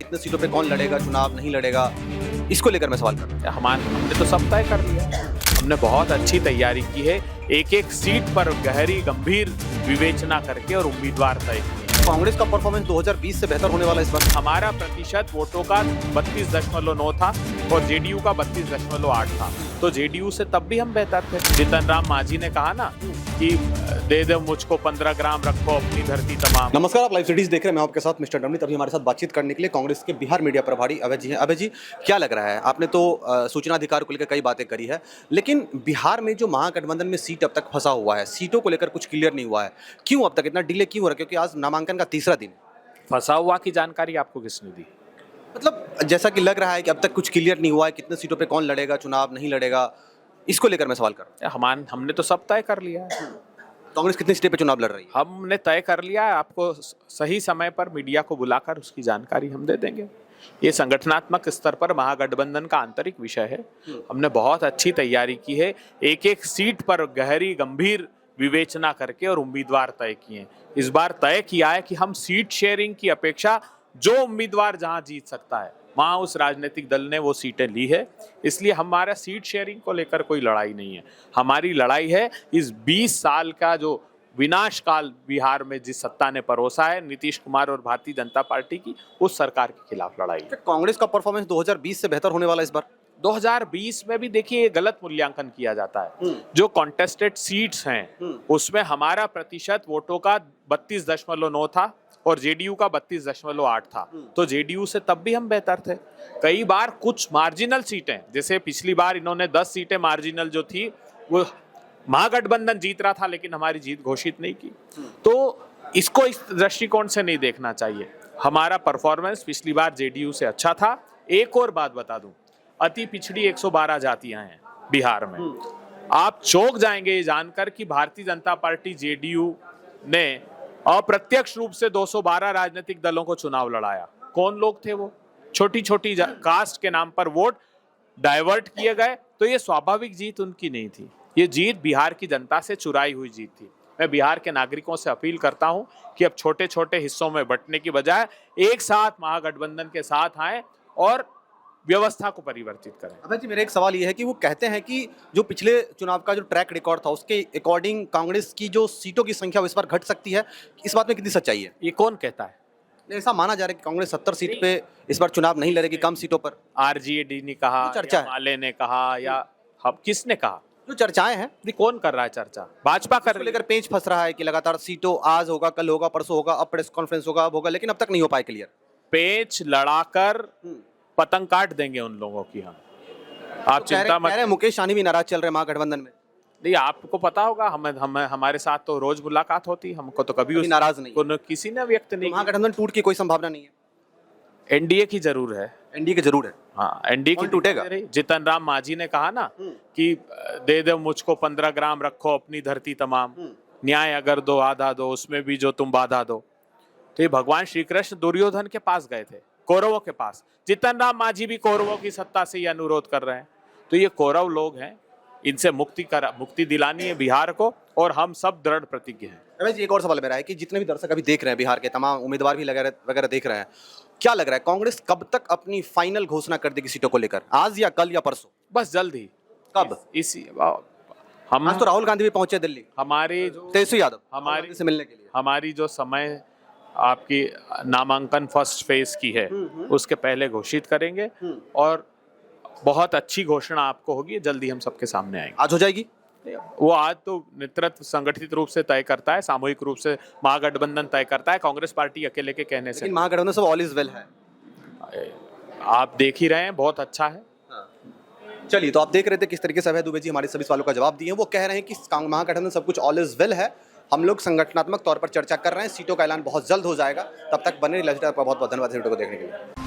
कितने सीटों पे कौन लड़ेगा चुनाव, नहीं लड़ेगा, इसको लेकर मैं सवाल कर रहा हूँ। हमने तो सब तय कर लिया। हमने बहुत अच्छी तैयारी की है, एक एक सीट पर गहरी गंभीर विवेचना करके और उम्मीदवार तय किए। कांग्रेस का परफॉर्मेंस 2020 से बेहतर होने वाला है इस बार। हमारा प्रतिशत वोटों का 32.9 था और जेडीयू का 32.8 था, तो जेडीयू से तब भी हम बेहतर थे। जीतन राम मांझी ने कहा ना कि दे दे मुझको 15 ग्राम, रखो अपनी धरती तमाम। नमस्कार, आप लाइव सिटीज देख रहे हैं। मैं आपके साथ मिस्टर डमनी। तभी हमारे साथ बातचीत करने के लिए कांग्रेस के बिहार मीडिया प्रभारी अभय जी हैं। अभय जी, क्या लग रहा है, आपने तो सूचना अधिकार को लेकर कई बातें करी है, लेकिन बिहार में जो महागठबंधन में सीट अब तक फंसा हुआ है, सीटों को लेकर कुछ क्लियर नहीं हुआ है, क्यों अब तक इतना डिले क्यों हो रहा है? क्योंकि आज नामांकन का तीसरा दिन। फंसा हुआ की जानकारी आपको किसने दी? मतलब जैसा कि लग रहा है कि अब तक कुछ क्लियर नहीं हुआ है, कितने सीटों पे कौन लड़ेगा चुनाव, नहीं लड़ेगा, इसको लेकर मैं सवाल कर रहा हूँ। हमने तो सब तय कर लिया है। कांग्रेस कितनी सीटें पे चुनाव लड़ रही है? हमने तय कर लिया है, आपको सही समय पर मीडिया को बुलाकर उसकी जानकारी हम दे देंगे। ये संगठनात्मक स्तर पर महागठबंधन का आंतरिक विषय है। हमने बहुत अच्छी तैयारी की है, एक एक सीट पर गहरी गंभीर विवेचना करके और उम्मीदवार तय किए। इस बार तय किया है कि हम सीट शेयरिंग की अपेक्षा जो उम्मीदवार जहां जीत सकता है वहां उस राजनीतिक दल ने वो सीटें ली है, इसलिए हमारा सीट शेयरिंग को लेकर कोई लड़ाई नहीं है। हमारी लड़ाई है इस 20 साल का जो विनाश काल बिहार में जिस सत्ता ने परोसा है, नीतीश कुमार और भारतीय जनता पार्टी की, उस सरकार के खिलाफ लड़ाई है। कांग्रेस का परफॉर्मेंस 2020 से बेहतर होने वाला है इस बार। 2020 में भी देखिए गलत मूल्यांकन किया जाता है। जो कॉन्टेस्टेड सीट्स हैं उसमें हमारा प्रतिशत वोटों का 32.9 था और जेडीयू का 32.8 था, तो जेडीयू से तब भी हम बेहतर थे। कई बार कुछ मार्जिनल सीटें, जैसे पिछली बार इन्होंने 10 सीटें मार्जिनल जो थी वो महागठबंधन जीत रहा था लेकिन हमारी जीत घोषित नहीं की, तो इसको इस दृष्टिकोण से नहीं देखना चाहिए। हमारा परफॉर्मेंस पिछली बार जेडीयू से अच्छा था। एक और बात बता दूं, अति पिछड़ी 112 जातियां हैं बिहार में। आप चौंक जाएंगे ये जानकर कि भारतीय जनता पार्टी जेडीयू ने अप्रत्यक्ष रूप से 212 राजनीतिक दलों को चुनाव लड़ाया। कौन लोग थे वो? छोटी छोटी कास्ट के नाम पर वोट डाइवर्ट किए गए, तो ये स्वाभाविक जीत उनकी नहीं थी, ये जीत बिहार की जनता से चुराई हुई जीत थी। मैं बिहार के नागरिकों से अपील करता हूं कि अब छोटे छोटे हिस्सों में बंटने की बजाय एक साथ महागठबंधन के साथ आए और व्यवस्था को परिवर्तित करें। अभय जी, मेरा एक सवाल ये है कि वो कहते हैं कि जो पिछले चुनाव का जो ट्रैक रिकॉर्ड था उसके अकॉर्डिंग कांग्रेस की जो सीटों की संख्या इस बार घट सकती है, इस बात में कितनी सच्चाई है? ये कौन कहता है? ऐसा माना जा रहा है कि कांग्रेस 70 सीट पे इस बार चुनाव नहीं लड़ेगी, कम सीटों पर। आरजेडी ने कहा, चर्चा है, माले ने कहा, या हम किसने कहा? जो चर्चाएं हैं, कौन कर रहा है चर्चा? भाजपा कर लेकर पेच फंस रहा है कि लगातार सीटों आज होगा, कल होगा, परसों होगा, अब प्रेस कॉन्फ्रेंस होगा, अब होगा, लेकिन अब तक नहीं हो पाए क्लियर। पेच लड़ाकर पतंग काट देंगे उन लोगों की हम। आप चिंता मत करें। मुकेश सहनी भी नाराज चल रहे हैं महागठबंधन में। नहीं, आपको पता होगा, हमारे साथ तो रोज मुलाकात होती, हमको तो कभी नाराज नहीं, किसी ने व्यक्त नहीं। महागठबंधन टूट की कोई संभावना नहीं है? एनडीए की जरूर है। एनडीए की जरूर है। हाँ, एनडीए की टूटेगा। जीतन राम मांझी ने कहा ना कि दे दे मुझको 15 ग्राम, रखो अपनी धरती तमाम, न्याय अगर दो आधा दो, उसमें भी जो तुम बाधा दो। तो ये भगवान श्री कृष्ण दुर्योधन के पास गए थे, कौरवों के पास। जीतन राम मांझी भी कौरवों की सत्ता से ये अनुरोध कर रहे हैं। तो ये कौरव लोग हैं, इनसे मुक्ति दिलानी है बिहार को, और हम सब दृढ़ प्रतिज्ञ हैं। रमेश जी, एक और सवाल मेरा है कि जितने भी दर्शक अभी देख रहे हैं, बिहार के तमाम उम्मीदवार भी वगैरह देख रहे हैं, क्या लग रहा है कांग्रेस कब तक अपनी फाइनल घोषणा कर देगी सीटों को लेकर? आज या कल या परसों? बस जल्द ही। कब? हम आज तो राहुल गांधी भी पहुंचे दिल्ली, हमारे तेजस्वी यादव हमारी से मिलने के लिए। हमारी जो समय आपकी नामांकन फर्स्ट फेज की है उसके पहले घोषित करेंगे, और बहुत अच्छी घोषणा आपको होगी, जल्दी हम सबके सामने आएंगे। आज हो जाएगी? वो आज तो नेतृत्व संगठित रूप से तय करता है, सामूहिक रूप से महागठबंधन तय करता है, कांग्रेस पार्टी अकेले के कहने से। महागठबंधन सब ऑल इज वेल है, आप देख ही रहे हैं, बहुत अच्छा है। चलिए, तो आप देख रहे थे किस तरीके से अभय दुबे जी हमारे सभी सवालों का जवाब दिए हैं। वो कह रहे हैं कि महागठबंधन सब कुछ ऑल इज वेल है, हम लोग संगठनात्मक तौर पर चर्चा कर रहे हैं, सीटों का ऐलान बहुत जल्द हो जाएगा। तब तक बने रहिए। आपका बहुत बहुत धन्यवाद वीडियो को देखने के लिए।